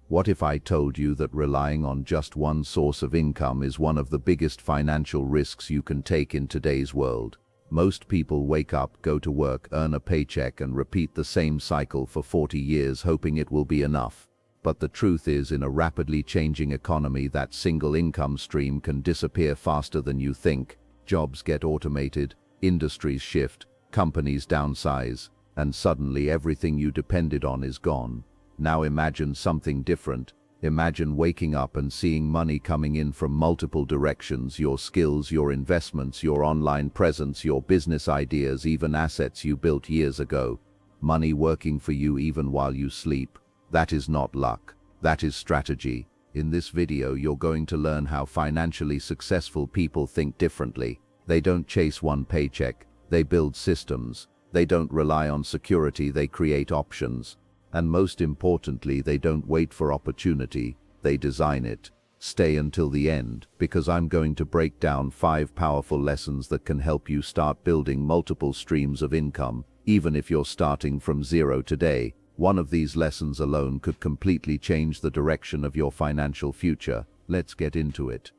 What if I told you that relying on just one source of income is one of the biggest financial risks you can take in today's world? Most people wake up, go to work, earn a paycheck, and repeat the same cycle for 40 years hoping it will be enough. But the truth is, in a rapidly changing economy, that single income stream can disappear faster than you think. Jobs get automated, industries shift, companies downsize, and suddenly everything you depended on is gone. Now imagine something different. Imagine waking up and seeing money coming in from multiple directions: your skills, your investments, your online presence, your business ideas, even assets you built years ago. Money working for you even while you sleep. That is not luck. That is strategy. In this video, you're going to learn how financially successful people think differently. They don't chase one paycheck. They build systems. They don't rely on security. They create options. And most importantly, they don't wait for opportunity, they design it. Stay until the end, because I'm going to break down 5 powerful lessons that can help you start building multiple streams of income, even if you're starting from zero today. One of these lessons alone could completely change the direction of your financial future. Let's get into it.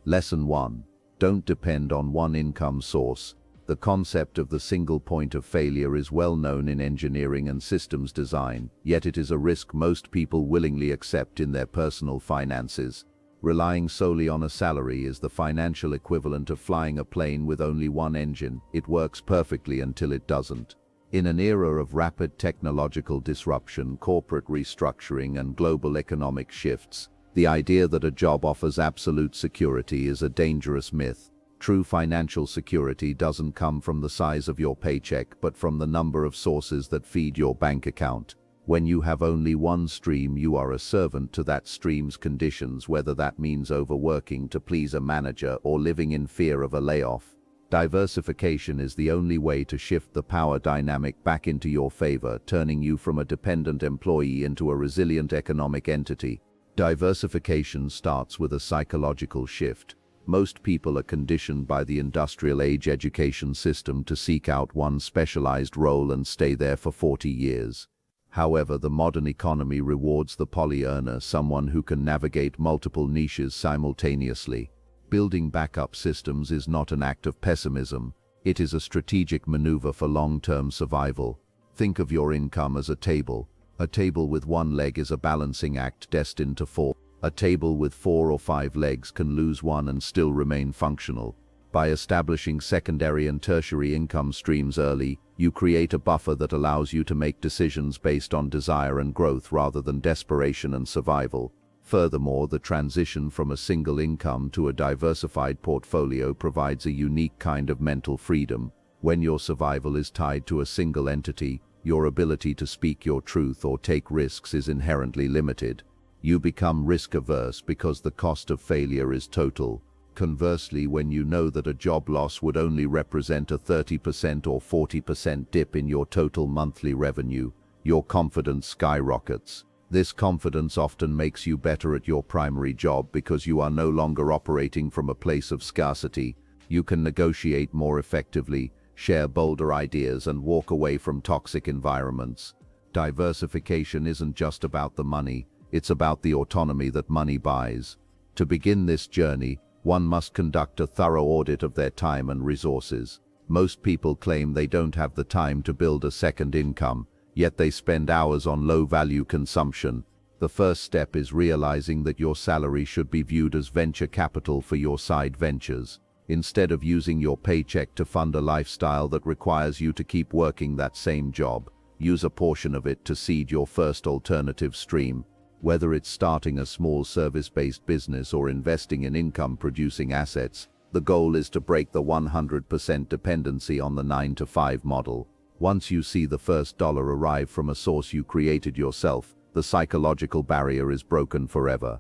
Lesson 1. Don't depend on one income source. The concept of the single point of failure is well known in engineering and systems design, yet it is a risk most people willingly accept in their personal finances. Relying solely on a salary is the financial equivalent of flying a plane with only one engine. It works perfectly until it doesn't. In an era of rapid technological disruption, corporate restructuring, and global economic shifts, the idea that a job offers absolute security is a dangerous myth. True financial security doesn't come from the size of your paycheck, but from the number of sources that feed your bank account. When you have only one stream, you are a servant to that stream's conditions, whether that means overworking to please a manager or living in fear of a layoff. Diversification is the only way to shift the power dynamic back into your favor, turning you from a dependent employee into a resilient economic entity. Diversification starts with a psychological shift. Most people are conditioned by the industrial age education system to seek out one specialized role and stay there for 40 years. However, the modern economy rewards the poly-earner, someone who can navigate multiple niches simultaneously. Building backup systems is not an act of pessimism. It is a strategic maneuver for long-term survival. Think of your income as a table. A table with one leg is a balancing act destined to fall. A table with 4 or 5 legs can lose one and still remain functional. By establishing secondary and tertiary income streams early, you create a buffer that allows you to make decisions based on desire and growth rather than desperation and survival. Furthermore, the transition from a single income to a diversified portfolio provides a unique kind of mental freedom. When your survival is tied to a single entity, your ability to speak your truth or take risks is inherently limited. You become risk-averse because the cost of failure is total. Conversely, when you know that a job loss would only represent a 30% or 40% dip in your total monthly revenue, your confidence skyrockets. This confidence often makes you better at your primary job because you are no longer operating from a place of scarcity. You can negotiate more effectively, share bolder ideas, and walk away from toxic environments. Diversification isn't just about the money. It's about the autonomy that money buys. To begin this journey, one must conduct a thorough audit of their time and resources. Most people claim they don't have the time to build a second income, yet they spend hours on low-value consumption. The first step is realizing that your salary should be viewed as venture capital for your side ventures. Instead of using your paycheck to fund a lifestyle that requires you to keep working that same job, use a portion of it to seed your first alternative stream. Whether it's starting a small service-based business or investing in income-producing assets, the goal is to break the 100% dependency on the 9-to-5 model. Once you see the first dollar arrive from a source you created yourself, the psychological barrier is broken forever.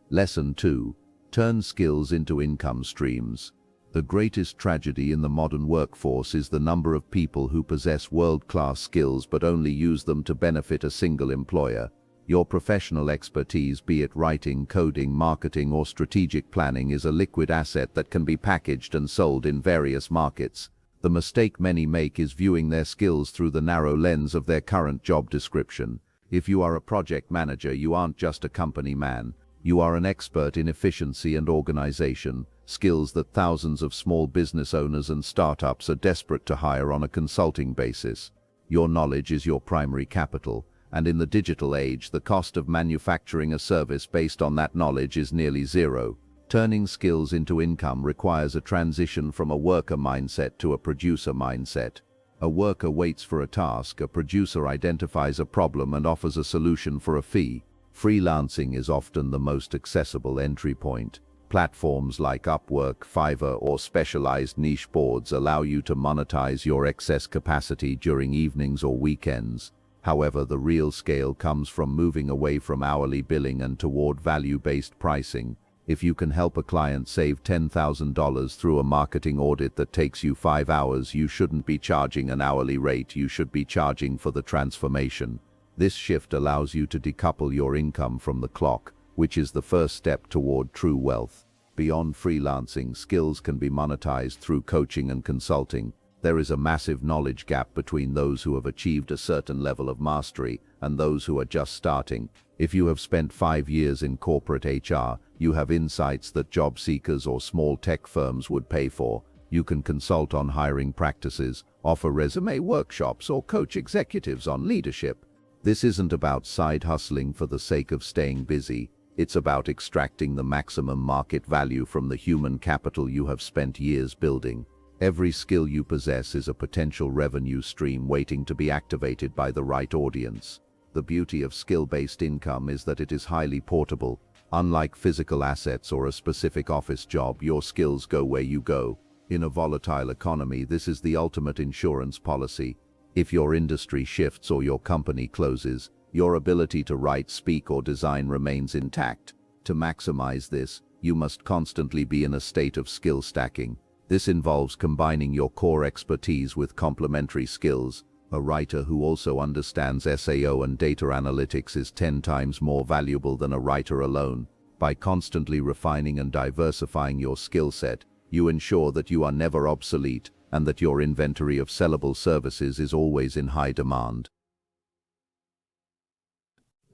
Lesson 2. Turn skills into income streams. The greatest tragedy in the modern workforce is the number of people who possess world-class skills but only use them to benefit a single employer. Your professional expertise, be it writing, coding, marketing, or strategic planning, is a liquid asset that can be packaged and sold in various markets. The mistake many make is viewing their skills through the narrow lens of their current job description. If you are a project manager, you aren't just a company man. You are an expert in efficiency and organization, skills that thousands of small business owners and startups are desperate to hire on a consulting basis. Your knowledge is your primary capital, and in the digital age, the cost of manufacturing a service based on that knowledge is nearly zero. Turning skills into income requires a transition from a worker mindset to a producer mindset. A worker waits for a task, a producer identifies a problem and offers a solution for a fee. Freelancing is often the most accessible entry point. Platforms like Upwork, Fiverr, or specialized niche boards allow you to monetize your excess capacity during evenings or weekends. However, the real scale comes from moving away from hourly billing and toward value-based pricing. If you can help a client save $10,000 through a marketing audit that takes you 5 hours, you shouldn't be charging an hourly rate, you should be charging for the transformation. This shift allows you to decouple your income from the clock, which is the first step toward true wealth. Beyond freelancing, skills can be monetized through coaching and consulting. There is a massive knowledge gap between those who have achieved a certain level of mastery and those who are just starting. If you have spent 5 years in corporate HR, you have insights that job seekers or small tech firms would pay for. You can consult on hiring practices, offer resume workshops, or coach executives on leadership. This isn't about side hustling for the sake of staying busy. It's about extracting the maximum market value from the human capital you have spent years building. Every skill you possess is a potential revenue stream waiting to be activated by the right audience. The beauty of skill-based income is that it is highly portable. Unlike physical assets or a specific office job, your skills go where you go. In a volatile economy, this is the ultimate insurance policy. If your industry shifts or your company closes, your ability to write, speak, or design remains intact. To maximize this, you must constantly be in a state of skill stacking. This involves combining your core expertise with complementary skills. A writer who also understands SEO and data analytics is 10 times more valuable than a writer alone. By constantly refining and diversifying your skill set, you ensure that you are never obsolete and that your inventory of sellable services is always in high demand.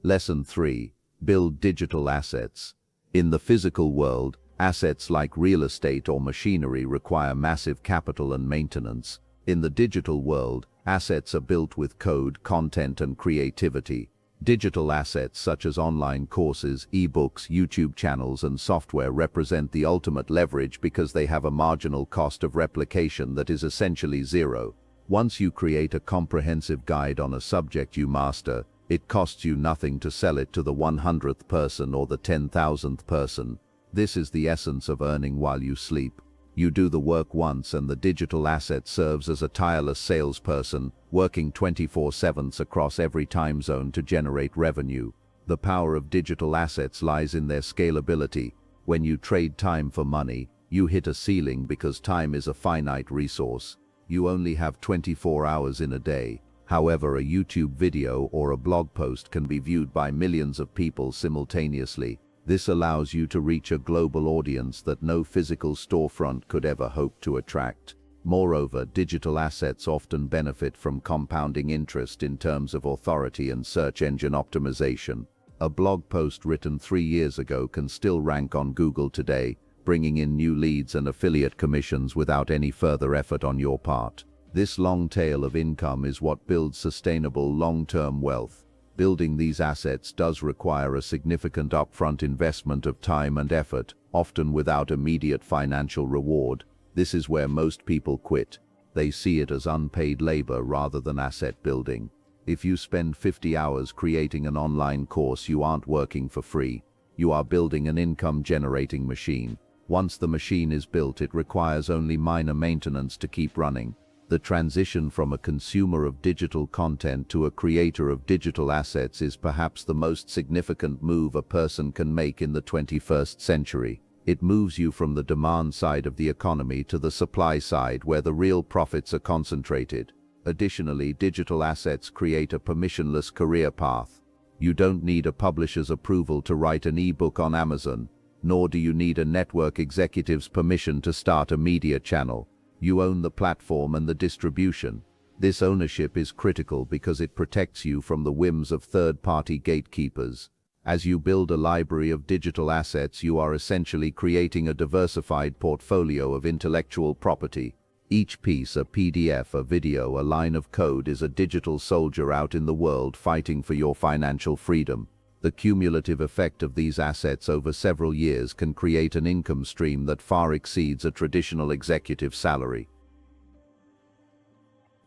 Lesson 3. Build digital assets. In the physical world, assets like real estate or machinery require massive capital and maintenance. In the digital world, assets are built with code, content, and creativity. Digital assets such as online courses, ebooks, YouTube channels, and software represent the ultimate leverage because they have a marginal cost of replication that is essentially zero. Once you create a comprehensive guide on a subject you master, it costs you nothing to sell it to the 100th person or the 10,000th person. This is the essence of earning while you sleep. You do the work once and the digital asset serves as a tireless salesperson, working 24/7 across every time zone to generate revenue. The power of digital assets lies in their scalability. When you trade time for money, you hit a ceiling because time is a finite resource. You only have 24 hours in a day. However, a YouTube video or a blog post can be viewed by millions of people simultaneously. This allows you to reach a global audience that no physical storefront could ever hope to attract. Moreover, digital assets often benefit from compounding interest in terms of authority and search engine optimization. A blog post written 3 years ago can still rank on Google today, bringing in new leads and affiliate commissions without any further effort on your part. This long tail of income is what builds sustainable long-term wealth. Building these assets does require a significant upfront investment of time and effort, often without immediate financial reward. This is where most people quit. They see it as unpaid labor rather than asset building. If you spend 50 hours creating an online course, you aren't working for free. You are building an income-generating machine. Once the machine is built, it requires only minor maintenance to keep running. The transition from a consumer of digital content to a creator of digital assets is perhaps the most significant move a person can make in the 21st century. It moves you from the demand side of the economy to the supply side where the real profits are concentrated. Additionally, digital assets create a permissionless career path. You don't need a publisher's approval to write an ebook on Amazon, nor do you need a network executive's permission to start a media channel. You own the platform and the distribution. This ownership is critical because it protects you from the whims of third-party gatekeepers. As you build a library of digital assets, you are essentially creating a diversified portfolio of intellectual property. Each piece, a PDF, a video, a line of code, is a digital soldier out in the world fighting for your financial freedom. The cumulative effect of these assets over several years can create an income stream that far exceeds a traditional executive salary.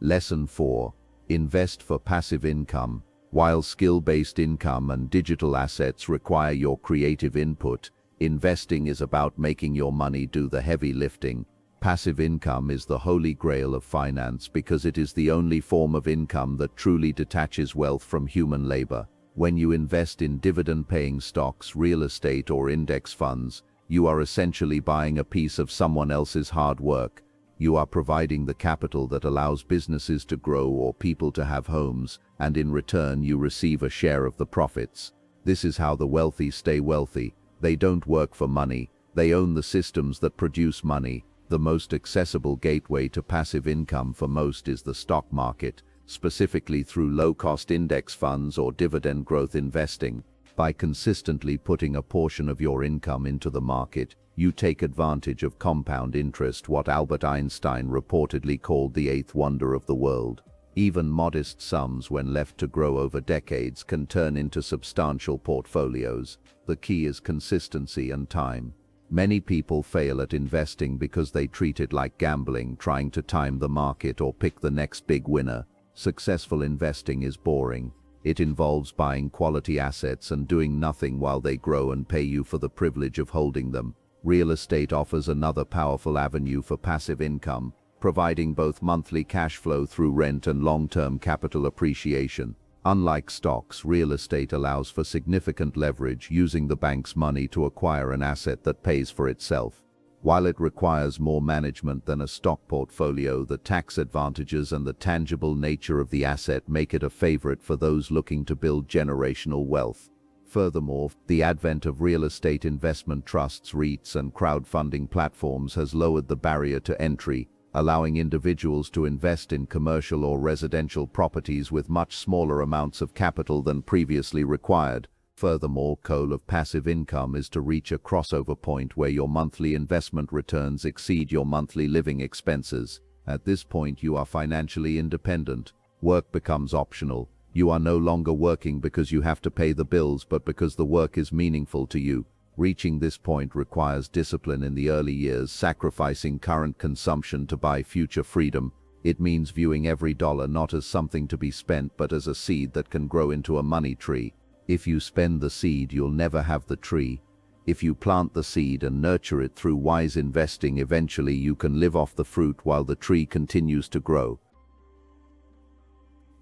Lesson 4. Invest for passive income. While skill-based income and digital assets require your creative input, investing is about making your money do the heavy lifting. Passive income is the holy grail of finance because it is the only form of income that truly detaches wealth from human labor. When you invest in dividend-paying stocks, real estate, or index funds, you are essentially buying a piece of someone else's hard work. You are providing the capital that allows businesses to grow or people to have homes, and in return you receive a share of the profits. This is how the wealthy stay wealthy. They don't work for money. They own the systems that produce money. The most accessible gateway to passive income for most is the stock market, specifically through low-cost index funds or dividend growth investing. By consistently putting a portion of your income into the market, you take advantage of compound interest, what Albert Einstein reportedly called the eighth wonder of the world. Even modest sums, when left to grow over decades, can turn into substantial portfolios. The key is consistency and time. Many people fail at investing because they treat it like gambling, trying to time the market or pick the next big winner. Successful investing is boring. It involves buying quality assets and doing nothing while they grow and pay you for the privilege of holding them. Real estate offers another powerful avenue for passive income, providing both monthly cash flow through rent and long-term capital appreciation. Unlike stocks, real estate allows for significant leverage, using the bank's money to acquire an asset that pays for itself. While it requires more management than a stock portfolio, the tax advantages and the tangible nature of the asset make it a favorite for those looking to build generational wealth. Furthermore, the advent of real estate investment trusts, REITs, and crowdfunding platforms has lowered the barrier to entry, allowing individuals to invest in commercial or residential properties with much smaller amounts of capital than previously required. Furthermore, the goal of passive income is to reach a crossover point where your monthly investment returns exceed your monthly living expenses. At this point, you are financially independent. Work becomes optional. You are no longer working because you have to pay the bills, but because the work is meaningful to you. Reaching this point requires discipline in the early years, sacrificing current consumption to buy future freedom. It means viewing every dollar not as something to be spent, but as a seed that can grow into a money tree. If you spend the seed, you'll never have the tree. If you plant the seed and nurture it through wise investing, eventually you can live off the fruit while the tree continues to grow.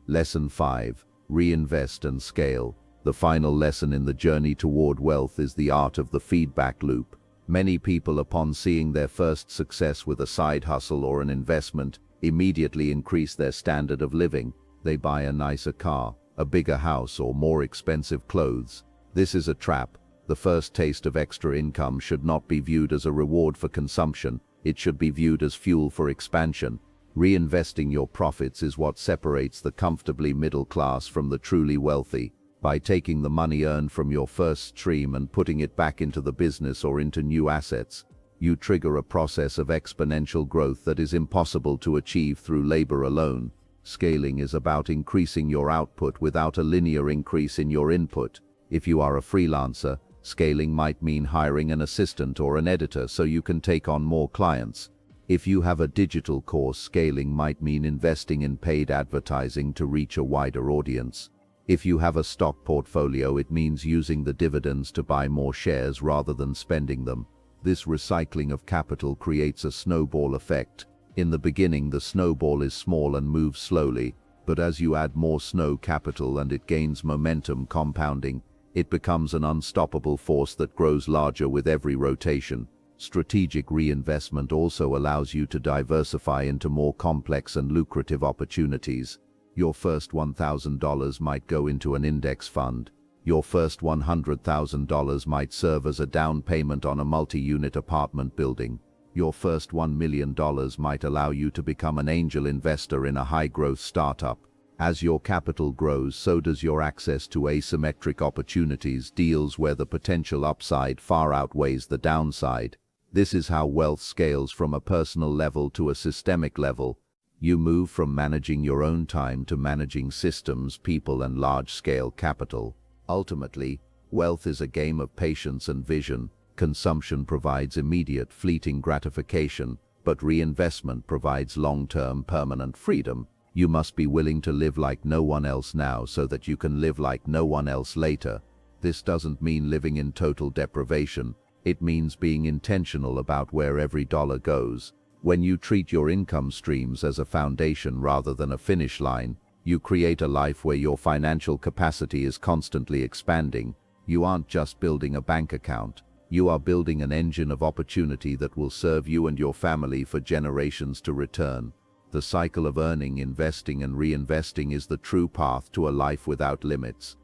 Lesson 5. Reinvest and scale. The final lesson in the journey toward wealth is the art of the feedback loop. Many people, upon seeing their first success with a side hustle or an investment, immediately increase their standard of living. They buy a nicer car, a bigger house, or more expensive clothes. This is a trap. The first taste of extra income should not be viewed as a reward for consumption. It should be viewed as fuel for expansion. Reinvesting your profits is what separates the comfortably middle class from the truly wealthy. By taking the money earned from your first stream and putting it back into the business or into new assets, you trigger a process of exponential growth that is impossible to achieve through labor alone. Scaling is about increasing your output without a linear increase in your input. If you are a freelancer, scaling might mean hiring an assistant or an editor so you can take on more clients. If you have a digital course, scaling might mean investing in paid advertising to reach a wider audience. If you have a stock portfolio, it means using the dividends to buy more shares rather than spending them. This recycling of capital creates a snowball effect. In the beginning, the snowball is small and moves slowly, but as you add more snow capital and it gains momentum, compounding, it becomes an unstoppable force that grows larger with every rotation. Strategic reinvestment also allows you to diversify into more complex and lucrative opportunities. Your first $1,000 might go into an index fund. Your first $100,000 might serve as a down payment on a multi-unit apartment building. Your first $1 million might allow you to become an angel investor in a high-growth startup. As your capital grows, so does your access to asymmetric opportunities, deals where the potential upside far outweighs the downside. This is how wealth scales from a personal level to a systemic level. You move from managing your own time to managing systems, people, and large-scale capital. Ultimately, wealth is a game of patience and vision. Consumption provides immediate, fleeting gratification, but reinvestment provides long-term, permanent freedom. You must be willing to live like no one else now so that you can live like no one else later. This doesn't mean living in total deprivation. It means being intentional about where every dollar goes. When you treat your income streams as a foundation rather than a finish line, you create a life where your financial capacity is constantly expanding. You aren't just building a bank account. You are building an engine of opportunity that will serve you and your family for generations to return. The cycle of earning, investing, and reinvesting is the true path to a life without limits.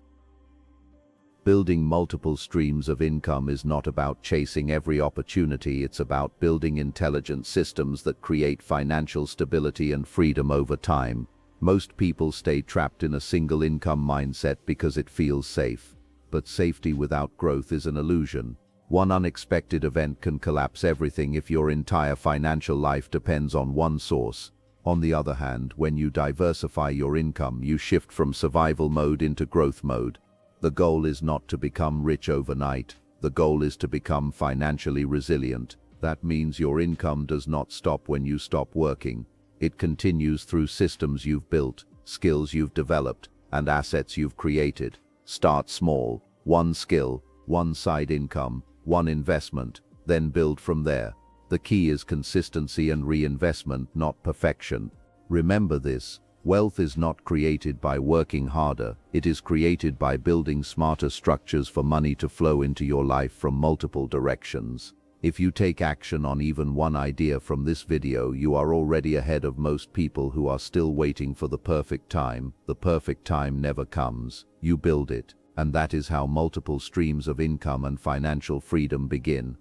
Building multiple streams of income is not about chasing every opportunity, it's about building intelligent systems that create financial stability and freedom over time. Most people stay trapped in a single income mindset because it feels safe. But safety without growth is an illusion. One unexpected event can collapse everything if your entire financial life depends on one source. On the other hand, when you diversify your income, you shift from survival mode into growth mode. The goal is not to become rich overnight. The goal is to become financially resilient. That means your income does not stop when you stop working. It continues through systems you've built, skills you've developed, and assets you've created. Start small, one skill, one side income, one investment, then build from there. The key is consistency and reinvestment, not perfection. Remember this, wealth is not created by working harder, it is created by building smarter structures for money to flow into your life from multiple directions. If you take action on even one idea from this video, you are already ahead of most people who are still waiting for the perfect time. The perfect time never comes. You build it, and that is how multiple streams of income and financial freedom begin.